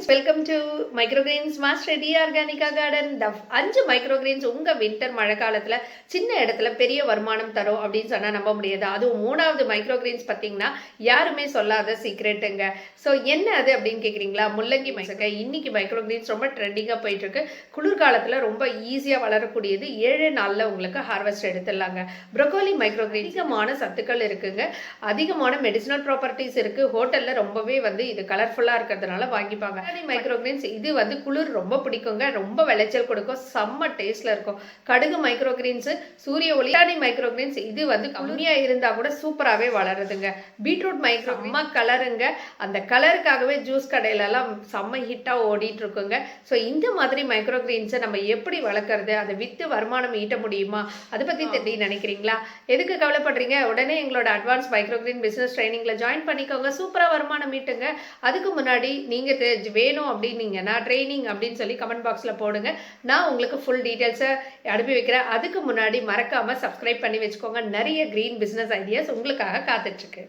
Friends, welcome to microgreens master the organica garden. 5 microgreens உங்கள் winter மழை காலத்தில் சின்ன இடத்துல பெரிய வருமானம் தரும் அப்படின்னு சொன்னால் நம்ப முடியாது. அதுவும் 3வது மைக்ரோகிரீன்ஸ் பார்த்தீங்கன்னா யாருமே சொல்லாத சீக்ரெட்டுங்க. ஸோ என்ன அது அப்படின்னு கேட்குறீங்களா? முள்ளங்கி மைசக்கை. இன்னைக்கு மைக்ரோகிரீன்ஸ் ரொம்ப ட்ரெண்டிங்காக போயிட்டு இருக்கு. குளிர்காலத்தில் ரொம்ப ஈஸியாக வளரக்கூடியது. 7 நாளில் உங்களுக்கு ஹார்வெஸ்ட் எடுத்துடலாங்க. ப்ரொக்கோலி மைக்ரோகிரீன் அதிகமான சத்துக்கள் இருக்குங்க, அதிகமான மெடிசினல் ப்ராப்பர்ட்டிஸ் இருக்குது. ஹோட்டலில் ரொம்பவே இது கலர்ஃபுல்லாக இருக்கிறதுனால வாங்கிப்பாங்க. மைக்ரோகிரீன்ஸ் இது குளிர் ரொம்ப பிடிக்குங்க, ரொம்ப விளைச்சல் கொடுக்கும், செம்ம டேஸ்ட்ல இருக்கும். கடுகு மைக்ரோகிரீன்ஸ் சூரிய ஒளி மைக்ரோகிரீன்ஸ் இது கம்மியா இருந்தா கூட சூப்பராகவே வளருதுங்க. பீட்ரூட் மைக்ரோகிரீன் கலருங்க, அந்த கலருக்காகவே ஜூஸ் கடையில எல்லாம் செம்ம ஹிட்டா ஓடிட்டு இருக்குங்க. ஸோ இந்த மாதிரி மைக்ரோகிரீன்ஸை நம்ம எப்படி வளர்க்கறது, அதை வித்து வருமானம் ஈட்ட முடியுமா, அதை பத்தி தெரியும் நினைக்கிறீங்களா? எதுக்கு கவலைப்படுறீங்க? உடனே எங்களோட அட்வான்ஸ் மைக்ரோகிரீன் பிசினஸ் ட்ரைனிங்ல ஜாயின் பண்ணிக்கோங்க, சூப்பரா வருமானம் ஈட்டுங்க. அதுக்கு முன்னாடி நீங்க வேணும் அப்படின்னீங்கன்னா ட்ரைனிங் அப்படின்னு சொல்லி கமெண்ட் பாக்ஸில் போடுங்க. நான் உங்களுக்கு ஃபுல் டீட்டெயில்ஸை அனுப்பி வைக்கிறேன். அதுக்கு முன்னாடி மறக்காமல் சப்ஸ்கிரைப் பண்ணி வச்சுக்கோங்க. நிறைய க்ரீன் பிஸ்னஸ் ஐடியாஸ் உங்களுக்காக காத்துட்ருக்கு.